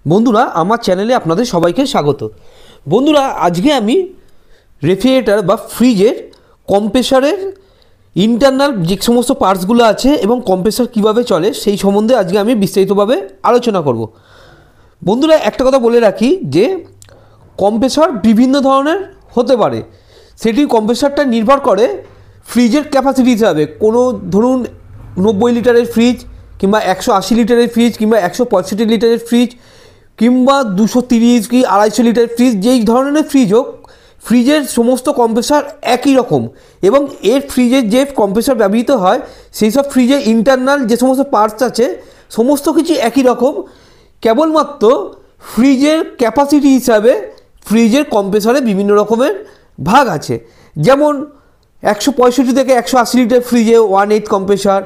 বন্ধুরা আমার চ্যানেলে আপনাদের সবাইকে স্বাগত। বন্ধুরা আজকে আমি রেফ্রিজারেটর বা ফ্রিজের কম্প্রেসারের ইন্টারনাল যে সমস্ত পার্টসগুলো আছে এবং কম্প্রেসার কীভাবে চলে সেই সম্বন্ধে আজকে আমি বিস্তারিতভাবে আলোচনা করব। বন্ধুরা একটা কথা বলে রাখি যে কম্প্রেসার বিভিন্ন ধরনের হতে পারে, সেটি কম্প্রেসারটা নির্ভর করে ফ্রিজের ক্যাপাসিটি হিসাবে। কোনো ধরুন 90 লিটারের ফ্রিজ কিংবা 180 লিটারের ফ্রিজ কিংবা 165 লিটারের ফ্রিজ কিংবা 230 কি 250 লিটারের ফ্রিজ, যেই ধরনের ফ্রিজ হোক, ফ্রিজের সমস্ত কম্প্রেসার একই রকম এবং এর ফ্রিজের যে কম্প্রেসার ব্যবহৃত হয় সেই সব ফ্রিজের ইন্টারনাল যে সমস্ত পার্টস আছে সমস্ত কিছু একই রকম। কেবলমাত্র ফ্রিজের ক্যাপাসিটি হিসাবে ফ্রিজের কম্প্রেসারে বিভিন্ন রকমের ভাগ আছে। যেমন 165 থেকে 180 লিটার ফ্রিজে 1/8 কম্প্রেসার,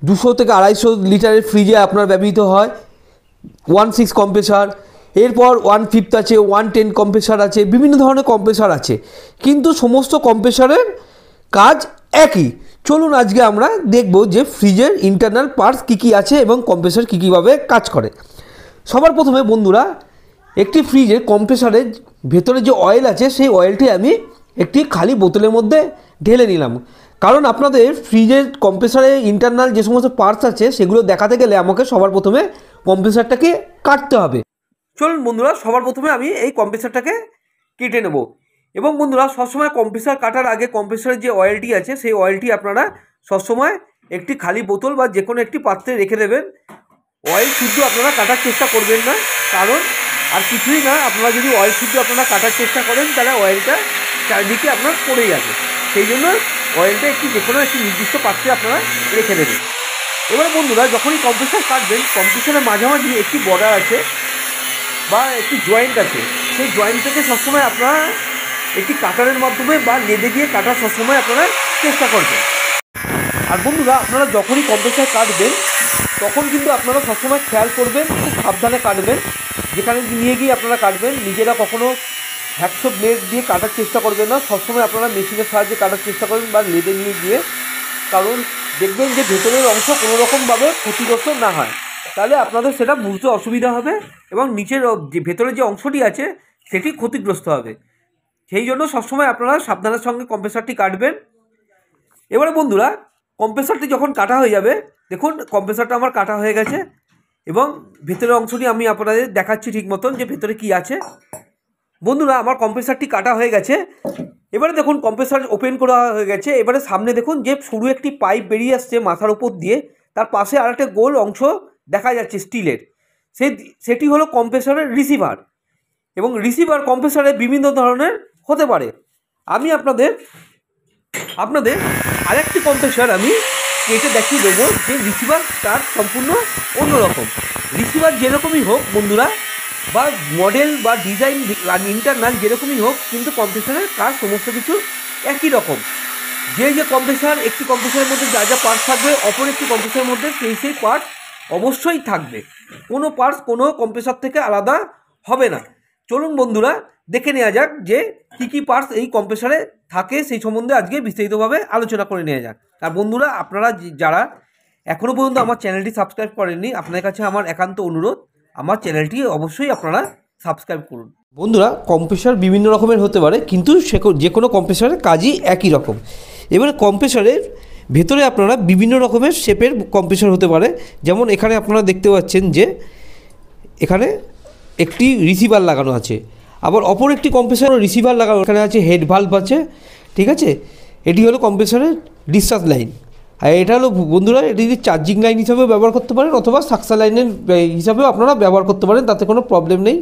200 থেকে 250 লিটারের ফ্রিজে আপনার ব্যবহৃত হয় 1/6 কম্প্রেসার, এরপর 1/5 আছে, 1/10 কম্প্রেসার আছে, বিভিন্ন ধরনের কম্প্রেসার আছে, কিন্তু সমস্ত কম্প্রেসারের কাজ একই। চলুন আজকে আমরা দেখব যে ফ্রিজের ইন্টারনাল পার্টস কী কী আছে এবং কম্প্রেসার কী কীভাবে কাজ করে। সবার প্রথমে বন্ধুরা একটি ফ্রিজের কম্প্রেসারের ভেতরে যে অয়েল আছে সেই অয়েলটি আমি একটি খালি বোতলের মধ্যে ঢেলে নিলাম, কারণ আপনাদের ফ্রিজের কম্প্রেসারে ইন্টারনাল যে সমস্ত পার্টস আছে সেগুলো দেখাতে গেলে আমাকে সবার প্রথমে কম্প্রেসারটাকে কাটতে হবে। চলুন বন্ধুরা সবার প্রথমে আমি এই কম্প্রেসারটাকে কেটে নেব। এবং বন্ধুরা সবসময় কম্প্রেসার কাটার আগে কম্প্রেসারের যে অয়েলটি আছে সেই অয়েলটি আপনারা সবসময় একটি খালি বোতল বা যে কোনো একটি পাত্রে রেখে দেবেন। অয়েল শুদ্ধ আপনারা কাটার চেষ্টা করবেন না, কারণ আর কিছুই না, আপনারা যদি অয়েল শুদ্ধ আপনারা কাটার চেষ্টা করেন তাহলে অয়েলটা চারিদিকে আপনার পড়ে যাবে। সেই জন্য অয়েলটা যে কোনো একটি নির্দিষ্ট পাত্রে আপনারা রেখে দেবেন। এবার বন্ধুরা যখনই কম্প্রেসার কাটবেন, কম্প্রেসারের মাঝামাঝি একটি বর্ডার আছে বা একটি জয়েন্ট আছে, সেই জয়েন্ট থেকে সবসময় আপনারা একটি কাটারের মাধ্যমে বা লেদে দিয়ে কাটার সবসময় আপনারা চেষ্টা করবেন। আর বন্ধুরা আপনারা যখনই কম্প্রেসার কাটবেন তখন কিন্তু আপনারা সবসময় খেয়াল করবেন, খুব সাবধানে কাটবেন। যেখানে নিয়ে গিয়ে আপনারা কাটবেন, নিজেরা কখনও হ্যাকসো ব্লেড দিয়ে কাটার চেষ্টা করবেন না, সবসময় আপনারা মেশিনের সাহায্যে কাটার চেষ্টা করবেন বা লেদে নিয়ে গিয়ে, কারণ দেখবেন যে ভেতরের অংশ কোনো রকমভাবে ক্ষতিগ্রস্ত না হয়, তাহলে আপনাদের সেটা বুঝতে অসুবিধা হবে এবং নিচের যে ভেতরের যে অংশটি আছে সেটি ক্ষতিগ্রস্ত হবে। সেই জন্য সবসময় আপনারা সাবধানের সঙ্গে কম্প্রেসারটি কাটবেন। এবারে বন্ধুরা কম্প্রেসারটি যখন কাটা হয়ে যাবে, দেখুন কম্প্রেসারটা আমার কাটা হয়ে গেছে এবং ভেতরের অংশটি আমি আপনাদের দেখাচ্ছি ঠিক মতন যে ভেতরে কি আছে। বন্ধুরা আমার কম্প্রেসারটি কাটা হয়ে গেছে। এবারে দেখুন কম্প্রেসার ওপেন করা হয়ে গেছে। এবারে সামনে দেখুন যে সরু একটি পাইপ বেরিয়ে আসছে মাথার উপর দিয়ে, তার পাশে আরেকটা গোল অংশ দেখা যাচ্ছে স্টিলের, সেটি হলো কম্প্রেসারের রিসিভার। এবং রিসিভার কম্প্রেসারে বিভিন্ন ধরনের হতে পারে। আমি আপনাদের আরেকটি কম্প্রেসার আমি কেটে দেখিয়ে দেবো যে রিসিভার তার সম্পূর্ণ অন্যরকম। রিসিভার যেরকমই হোক বন্ধুরা, বা মডেল বা ডিজাইন ইন্টারনাল যেরকমই হোক, কিন্তু কম্প্রেসারের কাজ সমস্ত কিছু একই রকম। যে কম্প্রেসার একটি কম্প্রেসারের মধ্যে যা যা পার্টস থাকবে, অপর একটি কম্প্রেসারের মধ্যে সেই পার্টস অবশ্যই থাকবে। কোনো পার্টস কোনো কম্প্রেসার থেকে আলাদা হবে না। চলুন বন্ধুরা দেখে নেওয়া যাক যে কী পার্টস এই কম্প্রেসারে থাকে, সেই সম্বন্ধে আজকে বিস্তারিতভাবে আলোচনা করে নেওয়া যাক। আর বন্ধুরা আপনারা যারা এখনও পর্যন্ত আমার চ্যানেলটি সাবস্ক্রাইব করেননি, আপনাদের কাছে আমার একান্ত অনুরোধ, আমার চ্যানেলটি অবশ্যই আপনারা সাবস্ক্রাইব করুন। বন্ধুরা কম্প্রেসার বিভিন্ন রকমের হতে পারে, কিন্তু যে কোনো কম্প্রেসারের কাজই একই রকম। এবারে কম্প্রেসারের ভেতরে আপনারা বিভিন্ন রকমের শেপের কম্প্রেসার হতে পারে। যেমন এখানে আপনারা দেখতে পাচ্ছেন যে এখানে একটি রিসিভার লাগানো আছে, আবার অপর একটি কম্প্রেসারও রিসিভার লাগানো, এখানে আছে হেড ভালভ আছে, ঠিক আছে। এটি হলো কম্প্রেসারের ডিসচার্জ লাইন। আর এটা হলো বন্ধুরা, এটি চার্জিং লাইন হিসাবেও ব্যবহার করতে পারেন অথবা সাকসা লাইনের হিসাবেও আপনারা ব্যবহার করতে পারেন, তাতে কোনো প্রবলেম নেই।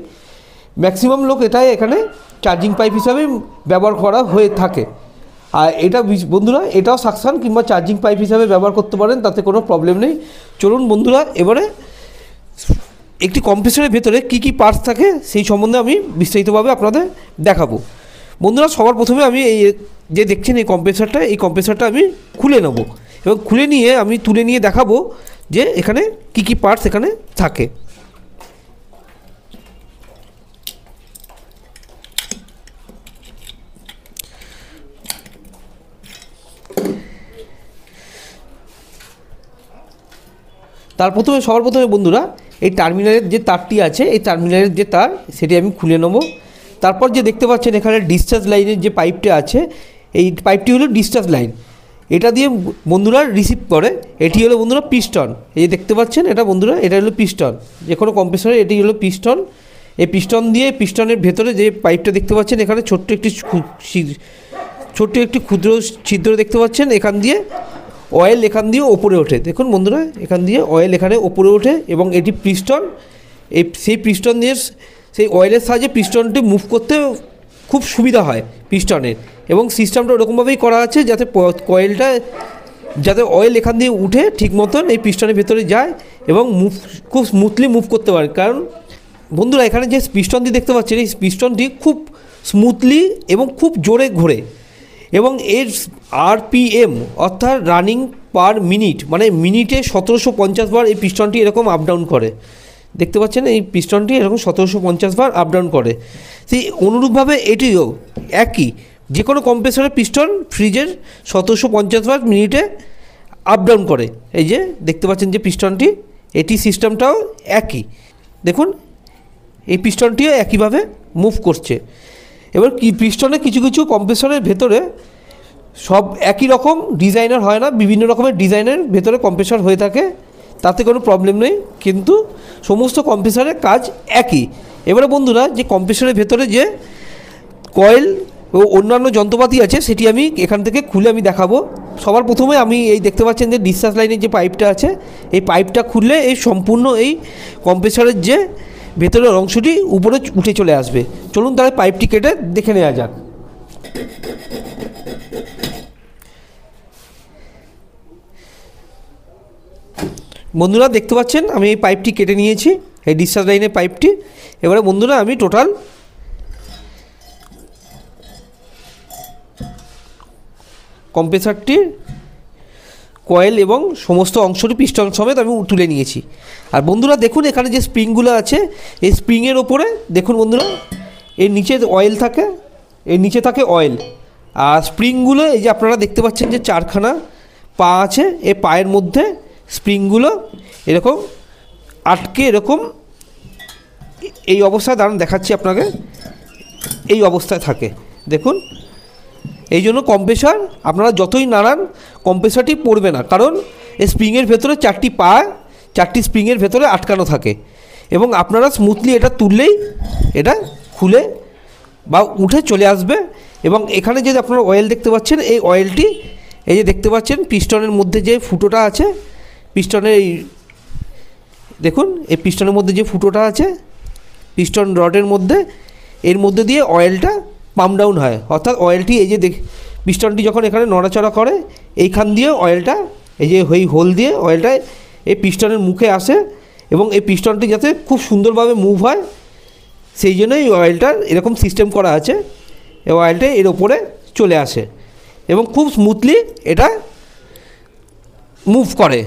ম্যাক্সিমাম লোক এখানে চার্জিং পাইপ হিসাবে ব্যবহার করা হয়ে থাকে। আর এটা বন্ধুরা এটাও সাকশান কিংবা চার্জিং পাইপ হিসাবে ব্যবহার করতে পারেন, তাতে কোনো প্রবলেম নেই। চলুন বন্ধুরা এবারে একটি কম্প্রেসারের ভেতরে কী কী পার্টস থাকে সেই সম্বন্ধে আমি বিস্তারিতভাবে আপনাদের দেখাবো। বন্ধুরা সবার প্রথমে আমি এই যে দেখছেন এই কম্প্রেসারটা আমি খুলে নেব এবং খুলে নিয়ে আমি তুলে নিয়ে দেখাবো যে এখানে কী কী পার্টস এখানে থাকে। সবার প্রথমে বন্ধুরা এই টার্মিনালের যে তারটি আছে, এই টার্মিনালের যে তার সেটি আমি খুলে নেব। তারপর যে দেখতে পাচ্ছেন এখানে ডিসচার্জ লাইনের যে পাইপটা আছে, এই পাইপটি হলো ডিসচার্জ লাইন। এটা দিয়ে বন্ধুরা রিসিভ করে। এটি হলো বন্ধুরা পিস্টন। এই যে দেখতে পাচ্ছেন এটা বন্ধুরা, এটা হলো পিস্টন। যে কোনো কম্প্রেসরে এটি হলো পিস্টন। এই পিস্টন দিয়ে পিস্টনের ভেতরে যে পাইপটা দেখতে পাচ্ছেন, এখানে ছোট্ট একটি ক্ষুদ্র ছিদ্র দেখতে পাচ্ছেন। এখান দিয়ে অয়েল এখান দিয়ে ওপরে ওঠে। দেখুন বন্ধুরা, এখান দিয়ে অয়েল এখানে ওপরে ওঠে এবং এটি পিস্টন। সেই পিস্টন দিয়ে সেই অয়েলের সাহায্যে পিস্টনটি মুভ করতে খুব সুবিধা হয় পিস্টনের। এবং সিস্টেমটা ওরকমভাবেই করা আছে যাতে কয়েলটা, যাতে অয়েল এখান দিয়ে উঠে ঠিক মতন এই পিস্টনের ভেতরে যায় এবং খুব স্মুথলি মুভ করতে পারে। কারণ বন্ধুরা এখানে যে পিস্টনটি দেখতে পাচ্ছেন, এই পিস্টনটি খুব স্মুথলি এবং খুব জোরে ঘোরে এবং এর আরপিএম অর্থাৎ রানিং পার মিনিট, মানে মিনিটে 1750 বার এই পিস্টনটি এরকম আপ ডাউন করে। দেখতে পাচ্ছেন এই পিস্টনটি এরকম 1750 বার আপ ডাউন করে। সেই অনুরূপভাবে এটিও একই, যে কোনো কম্প্রেসরের পিস্টন ফ্রিজের 1750 বার মিনিটে আপ ডাউন করে। এই যে দেখতে পাচ্ছেন যে পিস্টনটি, এটি সিস্টেমটাও একই। দেখুন এই পিস্টনটিও একইভাবে মুভ করছে। এবার কি পিস্টনে কিছু কিছু কম্প্রেসরের ভেতরে সব একই রকম ডিজাইনার হয় না, বিভিন্ন রকমের ডিজাইনের ভেতরে কম্প্রেসর হয়ে থাকে, তাতে কোনো প্রবলেম নেই, কিন্তু সমস্ত কম্প্রেসরের কাজ একই। এবারে বন্ধুরা যে কম্প্রেসরের ভেতরে যে কয়েল ও অন্যান্য যন্ত্রপাতি আছে সেটি আমি এখান থেকে খুলে আমি দেখাবো। সবার প্রথমে আমি এই দেখতে পাচ্ছেন যে ডিসচার্জ লাইনের যে পাইপটা আছে, এই পাইপটা খুললে এই সম্পূর্ণ এই কম্প্রেসরের যে ভেতরের অংশটি উপরে উঠে চলে আসবে। চলুন তাহলে পাইপটি কেটে দেখে নেওয়া যাক। বন্ধুরা দেখতে পাচ্ছেন আমি এই পাইপটি কেটে নিয়েছি, এই ডিসচার্জ লাইনের পাইপটি। এবারে বন্ধুরা আমি টোটাল কম্প্রেসরটির কয়েল এবং সমস্ত অংশটি পিস্টন সমেত আমি তুলে নিয়েছি। আর বন্ধুরা দেখুন এখানে যে স্প্রিংগুলো আছে, এই স্প্রিংয়ের ওপরে দেখুন বন্ধুরা এর নিচে অয়েল থাকে, এর নিচে থাকে অয়েল। আর স্প্রিংগুলো এই যে আপনারা দেখতে পাচ্ছেন যে 4খানা পা আছে, এই পায়ের মধ্যে স্প্রিংগুলো এরকম আটকে এরকম এই অবস্থায় দাঁড়ান দেখাচ্ছি আপনাকে, এই অবস্থায় থাকে দেখুন। এই জন্য কম্প্রেসর আপনারা যতই নাড়ান কম্প্রেসরটি পড়বে না, কারণ এই স্প্রিংয়ের ভেতরে 4টি পা, 4টি স্প্রিংয়ের ভেতরে আটকানো থাকে এবং আপনারা স্মুথলি এটা তুললেই এটা খুলে বা উঠে চলে আসবে। এবং এখানে যে আপনারা অয়েল দেখতে পাচ্ছেন, এই অয়েলটি এই যে দেখতে পাচ্ছেন পিস্টনের মধ্যে যে ফুটোটা আছে, পিস্টনের এই দেখুন এই পিস্টনের মধ্যে যে ফুটোটা আছে পিস্টন রডের মধ্যে, এর মধ্যে দিয়ে অয়েলটা পাম্প ডাউন হয়। অর্থাৎ অয়েলটি এই যে পিস্টনটি যখন এখানে নড়াচড়া করে, এইখান দিয়ে অয়েলটা এই যে ওই হোল দিয়ে অয়েলটা এই পিস্টনের মুখে আসে এবং এই পিস্টনটি যাতে খুব সুন্দরভাবে মুভ হয় সেই জন্য এই অয়েলটার এরকম সিস্টেম করা আছে। এই অয়েলটা এর ওপরে চলে আসে এবং খুব স্মুথলি এটা মুভ করে।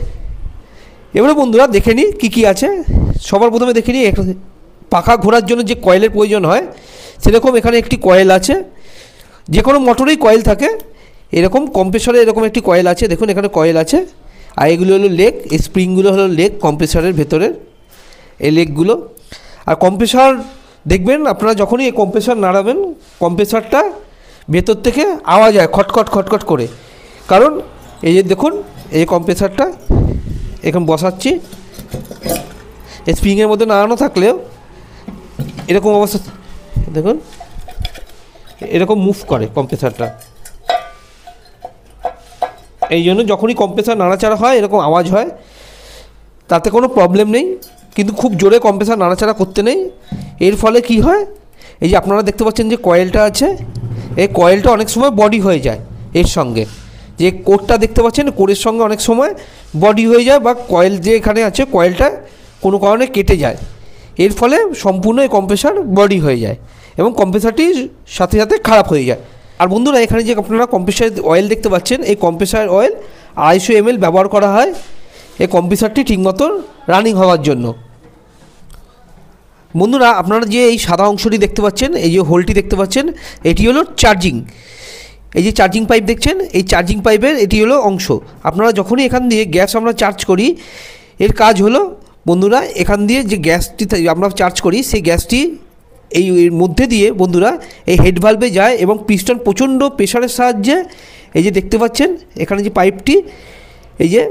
এবারে বন্ধুরা দেখে নিই কী কী আছে। সবার প্রথমে দেখে নিই পাখা ঘোরার জন্য যে কয়েলের প্রয়োজন হয়, সেরকম এখানে একটি কয়েল আছে। যে কোনো মোটরেই কয়েল থাকে, এরকম কম্প্রেসরে এরকম একটি কয়েল আছে। দেখুন এখানে কয়েল আছে। আর এগুলো হলো লেগ, এই স্প্রিংগুলো হলো লেগ কম্প্রেসরের ভেতরের এই লেগগুলো। আর কম্প্রেসর দেখবেন আপনারা যখনই এই কম্প্রেসর নাড়াবেন, কম্প্রেসরটা ভেতর থেকে আওয়াজ হয় খটখট খটখট করে। কারণ এই যে দেখুন এই কম্প্রেসরটা এখন বসাচ্ছি, এই স্প্রিংয়ের মধ্যে নাড়ানো থাকলেও এরকম অবস্থা দেখুন এরকম মুভ করে কম্প্রেসরটা। এই জন্য যখনই কম্প্রেসর নাড়াচাড়া হয় এরকম আওয়াজ হয়, তাতে কোনো প্রবলেম নেই, কিন্তু খুব জোরে কম্প্রেসর নাড়াচাড়া করতে নেই। এর ফলে কি হয়, এই যে আপনারা দেখতে পাচ্ছেন যে কয়েলটা আছে, এই কয়েলটা অনেক সময় বডি হয়ে যায়। এর সঙ্গে যে কোরটা দেখতে পাচ্ছেন, কোরের সঙ্গে অনেক সময় বডি হয়ে যায় বা কয়েল যে এখানে আছে কয়েলটা কোনো কারণে কেটে যায়। এর ফলে সম্পূর্ণ এই কম্প্রেসর বডি হয়ে যায় এবং কম্প্রেসরটি সাথে সাথে খারাপ হয়ে যায়। আর বন্ধুরা এখানে যে আপনারা কম্প্রেসর অয়েল দেখতে পাচ্ছেন, এই কম্প্রেসর অয়েল 250 ml ব্যবহার করা হয় এই কম্প্রেসরটি ঠিকমতো রানিং হওয়ার জন্য। বন্ধুরা আপনারা যে এই সাদা অংশটি দেখতে পাচ্ছেন, এই যে হোলটি দেখতে পাচ্ছেন, এটি হলো চার্জিং। এই যে চার্জিং পাইপ দেখছেন, এই চার্জিং পাইপের এটি হলো অংশ। আপনারা যখনই এখান দিয়ে গ্যাস আমরা চার্জ করি, এর কাজ হলো বন্ধুরা এখান দিয়ে যে গ্যাসটি আমরা চার্জ করি সেই গ্যাসটি এর মধ্যে দিয়ে বন্ধুরা এই হেড ভালভে যায় এবং পিস্টন প্রচণ্ড প্রেশারের সাহায্যে এই যে দেখতে পাচ্ছেন এখানে যে পাইপটি, এই যে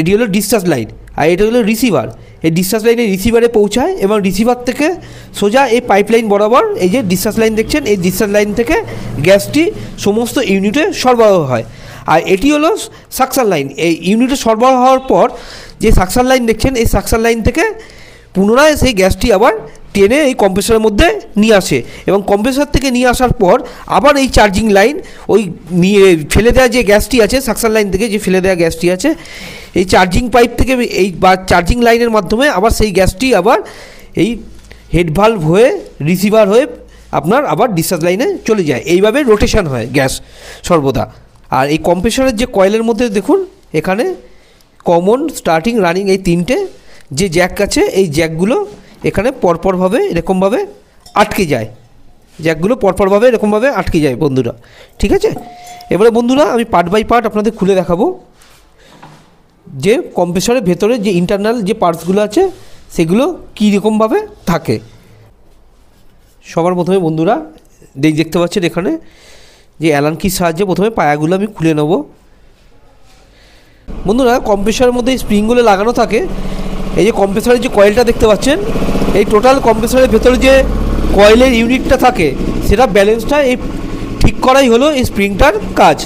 এটি হলো ডিসচার্জ লাইন আর এটা হলো রিসিভার। এই ডিসচার্জ লাইনে রিসিভারে পৌঁছায় এবং রিসিভার থেকে সোজা এই পাইপ লাইন বরাবর এই যে ডিসচার্জ লাইন দেখছেন, এই ডিসচার্জ লাইন থেকে গ্যাসটি সমস্ত ইউনিটে সরবরাহ হয়। আর এটি হলো সাকশন লাইন। এই ইউনিটে সরবরাহ হওয়ার পর যে সাকশন লাইন দেখছেন, এই সাকশন লাইন থেকে পুনরায় সেই গ্যাসটি আবার টেনে এই কম্প্রেসরের মধ্যে নিয়ে আসে এবং কম্প্রেসর থেকে নিয়ে আসার পর আবার এই চার্জিং লাইন ওই নিয়ে ফেলে দেওয়া যে গ্যাসটি আছে, সাকশন লাইন থেকে যে ফেলে দেওয়া গ্যাসটি আছে, এই চার্জিং পাইপ থেকে এই বা চার্জিং লাইনের মাধ্যমে আবার সেই গ্যাসটি আবার এই হেড ভালভ হয়ে রিসিভার হয়ে আপনার আবার ডিসচার্জ লাইনে চলে যায়। এইভাবে রোটেশন হয় গ্যাস সর্বদা। আর এই কম্প্রেসরের যে কয়েলের মধ্যে দেখুন এখানে কমন, স্টার্টিং, রানিং এই তিনটে যে জ্যাক আছে, এই জ্যাকগুলো এখানে পরপরভাবে এরকমভাবে আটকে যায়, জ্যাকগুলো পরপরভাবে এরকমভাবে আটকে যায় বন্ধুরা। ঠিক আছে, এবারে বন্ধুরা আমি পার্ট বাই পার্ট আপনাদের খুলে দেখাবো যে কম্প্রেসরের ভেতরে যে ইন্টারনাল যে পার্টসগুলো আছে সেগুলো কী রকমভাবে থাকে। সবার প্রথমে বন্ধুরা দেখতে পাচ্ছেন এখানে যে অ্যালান কির সাহায্যে প্রথমে পায়াগুলো আমি খুলে নেব। বন্ধুরা কম্প্রেসরের মধ্যে স্প্রিংগুলো লাগানো থাকে। এই যে কম্প্রেসরের যে কয়েলটা দেখতে পাচ্ছেন, এই টোটাল কম্প্রেসরের ভেতরে যে কয়েলের ইউনিটটা থাকে সেটা ব্যালেন্সটা এই ঠিক করাই হলো এই স্প্রিংটার কাজ।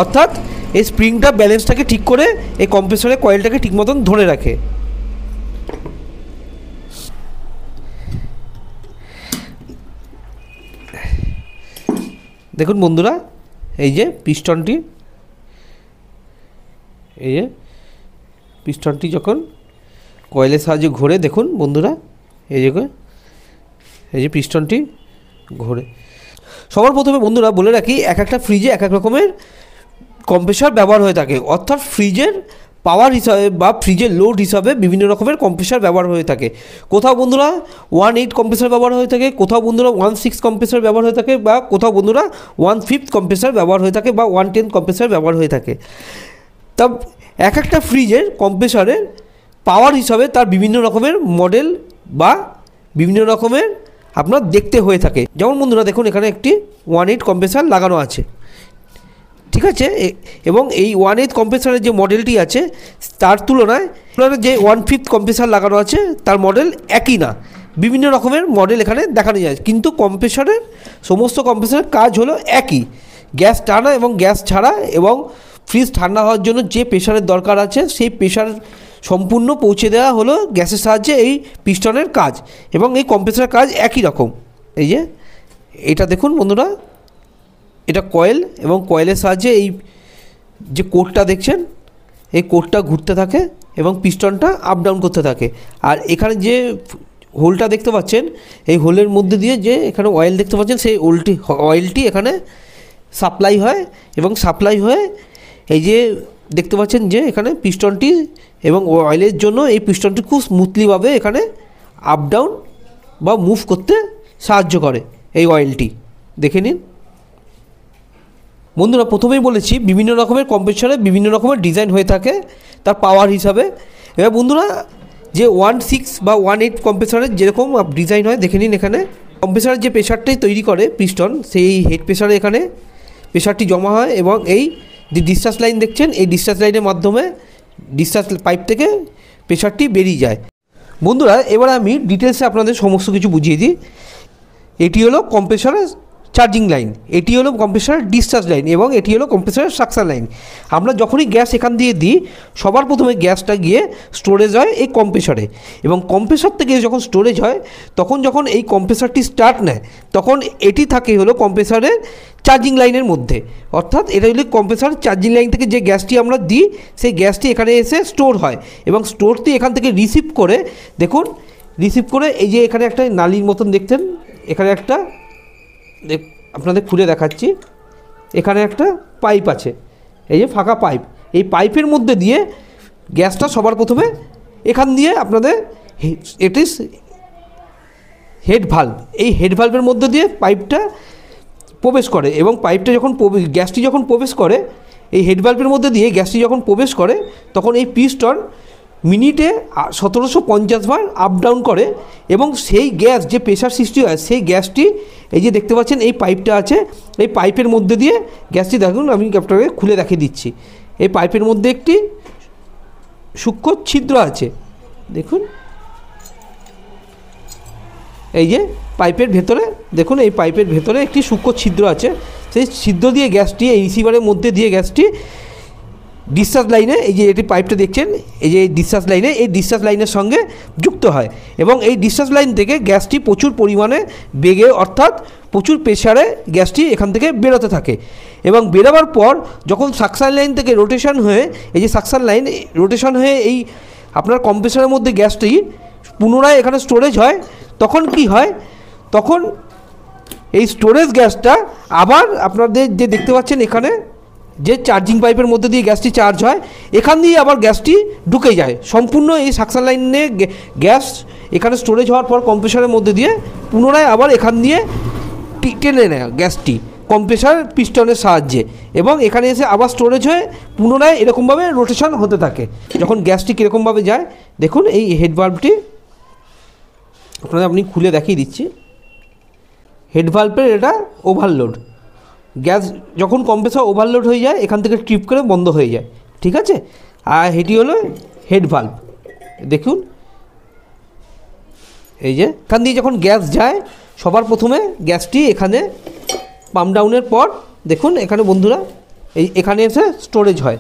অর্থাৎ এই স্প্রিংটা ব্যালেন্সটাকে ঠিক করে এই কম্প্রেসরের কয়েলটাকে ঠিক মতন ধরে রাখে। দেখুন বন্ধুরা এই যে পিস্টনটি, এই যে পিস্টনটি যখন কয়েলের সাহায্যে ঘোরে দেখুন বন্ধুরা, এই যে পিস্টনটি ঘোরে। সবার প্রথমে বন্ধুরা বলে রাখি এক একটা ফ্রিজে এক এক রকমের কম্প্রেসর ব্যবহার হয়ে থাকে। অর্থাৎ ফ্রিজের পাওয়ার হিসাবে বা ফ্রিজের লোড হিসাবে বিভিন্ন রকমের কম্প্রেসর ব্যবহার হয়ে থাকে। কোথাও বন্ধুরা 1.8 কম্প্রেসর ব্যবহার হয়ে থাকে, কোথাও বন্ধুরা 1.6 কম্প্রেসর ব্যবহার হয়ে থাকে, বা কোথাও বন্ধুরা 1/5 কম্প্রেসর ব্যবহার হয়ে থাকে বা 1/10 কম্প্রেসর ব্যবহার হয়ে থাকে। তা এক একটা ফ্রিজের কম্প্রেসরের পাওয়ার হিসাবে তার বিভিন্ন রকমের মডেল বা বিভিন্ন রকমের আপনার দেখতে হয়ে থাকে। যেমন বন্ধুরা দেখুন এখানে একটি 1.8 কম্প্রেসর লাগানো আছে, ঠিক আছে, এবং এই 1/8 কম্প্রেসরের যে মডেলটি আছে তার তুলনায় যে 1/5 কম্প্রেসর লাগানো আছে তার মডেল একই না, বিভিন্ন রকমের মডেল এখানে দেখানো যায়। কিন্তু কম্প্রেসরের সমস্ত কম্প্রেসরের কাজ হলো একই, গ্যাস টানা এবং গ্যাস ছাড়া, এবং ফ্রিজ ঠান্ডা হওয়ার জন্য যে প্রেশারের দরকার আছে সেই প্রেশার সম্পূর্ণ পৌঁছে দেওয়া হলো গ্যাসের সাহায্যে এই পিস্টনের কাজ, এবং এই কম্প্রেসরের কাজ একই রকম। এই যে এটা দেখুন বন্ধুরা, এটা কয়েল, এবং কয়েলের সাহায্যে এই যে কোডটা দেখছেন এই কোডটা ঘুরতে থাকে এবং পিস্টনটা আপ ডাউন করতে থাকে। আর এখানে যে হোলটা দেখতে পাচ্ছেন এই হোলের মধ্যে দিয়ে যে এখানে অয়েল দেখতে পাচ্ছেন সেই অয়েলটি এখানে সাপ্লাই হয়, এবং সাপ্লাই হয়ে এই যে দেখতে পাচ্ছেন যে এখানে পিস্টনটি এবং অয়েলের জন্য এই পিস্টনটি খুব স্মুথলিভাবে এখানে আপ ডাউন বা মুভ করতে সাহায্য করে এই অয়েলটি। দেখে নিন বন্ধুরা, প্রথমেই বলেছি বিভিন্ন রকমের কম্প্রেসরে বিভিন্ন রকমের ডিজাইন হয়ে থাকে তার পাওয়ার হিসাবে। এবার বন্ধুরা যে 1.6 বা 1.8 কম্প্রেসরের যেরকম ডিজাইন হয় দেখে নিন। এখানে কম্প্রেসরের যে প্রেশারটাই তৈরি করে পিস্টন, সেই হেড প্রেশারে এখানে প্রেশারটি জমা হয়, এবং এই যে ডিসচার্জ লাইন দেখছেন এই ডিসচার্জ লাইনের মাধ্যমে ডিসচার্জ পাইপ থেকে প্রেশারটি বেরিয়ে যায়। বন্ধুরা এবার আমি ডিটেলসে আপনাদের সমস্ত কিছু বুঝিয়ে দিই। এটি হলো কম্প্রেসরের চার্জিং লাইন, এটি হলো কম্প্রেসরের ডিসচার্জ লাইন, এবং এটি হলো কম্প্রেসরের সাকশন লাইন। আমরা যখনই গ্যাস এখান দিয়ে দিই সবার প্রথমে গ্যাসটা গিয়ে স্টোরেজ হয় এই কম্প্রেসরে, এবং কম্প্রেসর থেকে যখন স্টোরেজ হয় তখন যখন এই কম্প্রেসরটি স্টার্ট নেয় তখন এটি থাকে হলো কম্প্রেসরের চার্জিং লাইনের মধ্যে। অর্থাৎ এটা হলো কম্প্রেসর চার্জিং লাইন থেকে যে গ্যাসটি আমরা দিই সেই গ্যাসটি এখানে এসে স্টোর হয়, এবং স্টোরটি এখান থেকে রিসিভ করে দেখুন রিসিভ করে এই যে এখানে একটা নালির মতন দেখছেন, এখানে একটা আপনাদের খুলে দেখাচ্ছি, এখানে একটা পাইপ আছে, এই যে ফাঁকা পাইপ, এই পাইপের মধ্যে দিয়ে গ্যাসটা সবার প্রথমে এখান দিয়ে আপনাদের এটি হেড ভালভ, এই হেড ভালভের মধ্যে দিয়ে পাইপটা প্রবেশ করে, এবং পাইপটা যখন গ্যাসটি যখন প্রবেশ করে এই হেড ভালভের মধ্যে দিয়ে গ্যাসটি যখন প্রবেশ করে তখন এই পিস্টন মিনিটে 1750 বার আপ ডাউন করে এবং সেই গ্যাস যে প্রেশার সৃষ্টি হয় সেই গ্যাসটি এই যে দেখতে পাচ্ছেন এই পাইপটা আছে, এই পাইপের মধ্যে দিয়ে গ্যাসটি দেখুন, আমি আপনাকে খুলে দেখিয়ে দিচ্ছি। এই পাইপের মধ্যে একটি সূক্ষ্ম ছিদ্র আছে, দেখুন এই যে পাইপের ভেতরে, দেখুন এই পাইপের ভেতরে একটি সূক্ষ্ম ছিদ্র আছে। সেই ছিদ্র দিয়ে গ্যাসটি এই রিসিভারের মধ্যে দিয়ে গ্যাসটি ডিসচার্জ লাইনে, এই যে এটি পাইপটা দেখছেন, এই যে ডিসচার্জ লাইনে, এই ডিসচার্জ লাইনের সঙ্গে যুক্ত হয় এবং এই ডিসচার্জ লাইন থেকে গ্যাসটি প্রচুর পরিমাণে বেগে অর্থাৎ প্রচুর প্রেশারে গ্যাসটি এখান থেকে বেরোতে থাকে এবং বেরোবার পর যখন সাকশন লাইন থেকে রোটেশন হয়ে, এই যে সাকশন লাইন রোটেশন হয়ে এই আপনার কম্প্রেসারের মধ্যে গ্যাসটি পুনরায় এখানে স্টোরেজ হয়, তখন কি হয়, তখন এই স্টোরেজ গ্যাসটা আবার আপনাদের যে দেখতে পাচ্ছেন এখানে যে চার্জিং পাইপের মধ্যে দিয়ে গ্যাসটি চার্জ হয়, এখান দিয়ে আবার গ্যাসটি ঢুকে যায় সম্পূর্ণ এই সাকশন লাইনে। গ্যাস এখানে স্টোরেজ হওয়ার পর কম্প্রেসারের মধ্যে দিয়ে পুনরায় আবার এখান দিয়ে টেনে নেয় গ্যাসটি কম্প্রেসার পিস্টনের সাহায্যে এবং এখানে এসে আবার স্টোরেজ হয়ে পুনরায় এরকমভাবে রোটেশন হতে থাকে। যখন গ্যাসটি কীরকমভাবে যায় দেখুন, এই হেড ভাল্বটি আপনাদের আপনি খুলে দেখিয়ে দিচ্ছি। হেড ভাল্বের এটা ওভারলোড, গ্যাস যখন কম্প্রেসার ওভারলোড হয়ে যায় এখান থেকে ট্রিপ করে বন্ধ হয়ে যায়, ঠিক আছে। আর এটি হলো হেড ভাল্ব, দেখুন এই যে এখান দিয়ে যখন গ্যাস যায় সবার প্রথমে গ্যাসটি এখানে পাম্প ডাউনের পর দেখুন এখানে বন্ধুরা এখানে এসে স্টোরেজ হয়।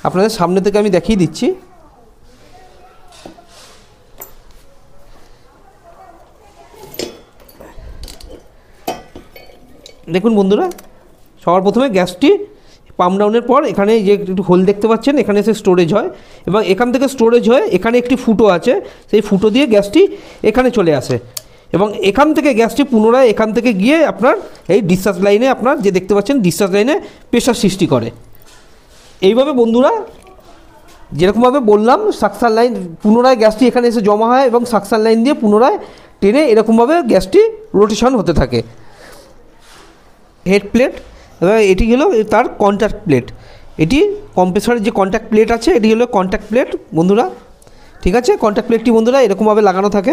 আপনাদের সামনে থেকে আমি দেখিয়ে দিচ্ছি। দেখুন বন্ধুরা, সবার প্রথমে গ্যাসটি পাম্প ডাউনের পর এখানে যে একটু হোল দেখতে পাচ্ছেন, এখানে এসে স্টোরেজ হয় এবং এখান থেকে স্টোরেজ হয়ে এখানে একটি ফুটো আছে, সেই ফুটো দিয়ে গ্যাসটি এখানে চলে আসে এবং এখান থেকে গ্যাসটি পুনরায় এখান থেকে গিয়ে আপনার এই ডিসচার্জ লাইনে, আপনার যে দেখতে পাচ্ছেন ডিসচার্জ লাইনে প্রেশার সৃষ্টি করে। এইভাবে বন্ধুরা যেরকমভাবে বললাম, সাকশন লাইন পুনরায় গ্যাসটি এখানে এসে জমা হয় এবং সাকশন লাইন দিয়ে পুনরায় টেনে এরকমভাবে গ্যাসটি রোটেশন হতে থাকে। হেড প্লেট এবং এটি হলো তার কন্ট্যাক্ট প্লেট, এটি কম্প্রেসরের যে কন্ট্যাক্ট প্লেট আছে এটি হলো কন্ট্যাক্ট প্লেট বন্ধুরা, ঠিক আছে। কন্ট্যাক্ট প্লেটটি বন্ধুরা এরকমভাবে লাগানো থাকে।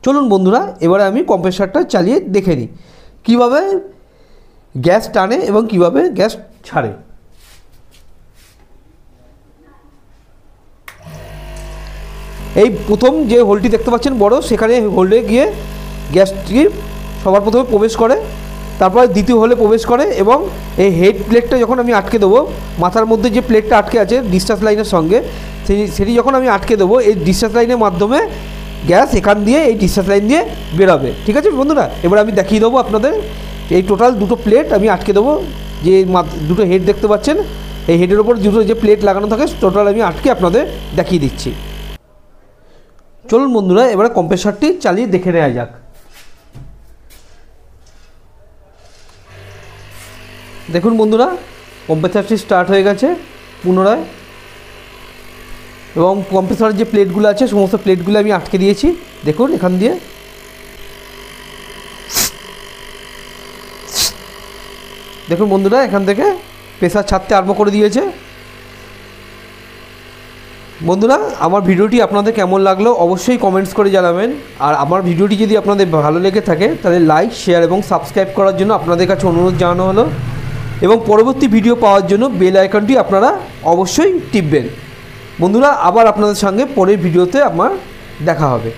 চলুন বন্ধুরা এবারে আমি কম্প্রেসরটা চালিয়ে দেখে নিই কীভাবে গ্যাস টানে এবং কীভাবে গ্যাস ছাড়ে। এই প্রথম যে হোলটি দেখতে পাচ্ছেন বড়, সেখানে হোল্ডে গিয়ে গ্যাসটি সবার প্রথমে প্রবেশ করে, তারপরে দ্বিতীয় হোলে প্রবেশ করে এবং এই হেড প্লেটটা যখন আমি আটকে দেবো, মাথার মধ্যে যে প্লেটটা আটকে আছে ডিসচার্জ লাইনের সঙ্গে, সেটি যখন আমি আটকে দেবো, এই ডিসচার্জ লাইনের মাধ্যমে গ্যাস এখান দিয়ে এই ডিসচার্জ লাইন দিয়ে বেরোবে, ঠিক আছে বন্ধুরা। এবার আমি দেখিয়ে দেবো আপনাদের এই টোটাল দুটো প্লেট আমি আটকে দেবো, যে দুটো হেড দেখতে পাচ্ছেন, এই হেডের ওপর দুটো যে প্লেট লাগানো থাকে টোটাল আমি আটকে আপনাদের দেখিয়ে দিচ্ছি। চলুন বন্ধুরা এবারে কম্প্রেসরটি চালিয়ে দেখে নেওয়া যাক। দেখুন বন্ধুরা, কম্প্রেসরটি স্টার্ট হয়ে গেছে পুনরায় এবং কম্প্রেসরের যে প্লেটগুলো আছে সমস্ত প্লেটগুলো আমি আটকে দিয়েছি। দেখুন এখান দিয়ে দেখুন বন্ধুরা, এখান থেকে প্রেসার ছাড়তে আরম্ভ করে দিয়েছে। বন্ধুরা আমার ভিডিওটি আপনাদের কেমন লাগলো অবশ্যই কমেন্টস করে জানাবেন, আর আমার ভিডিওটি যদি আপনাদের ভালো লেগে থাকে তাহলে লাইক, শেয়ার এবং সাবস্ক্রাইব করার জন্য আপনাদের কাছে অনুরোধ জানানো হলো এবং পরবর্তী ভিডিও পাওয়ার জন্য বেল আইকনটি আপনারা অবশ্যই টিপবেন। বন্ধুরা আবার আপনাদের সঙ্গে পরের ভিডিওতে আমার দেখা হবে।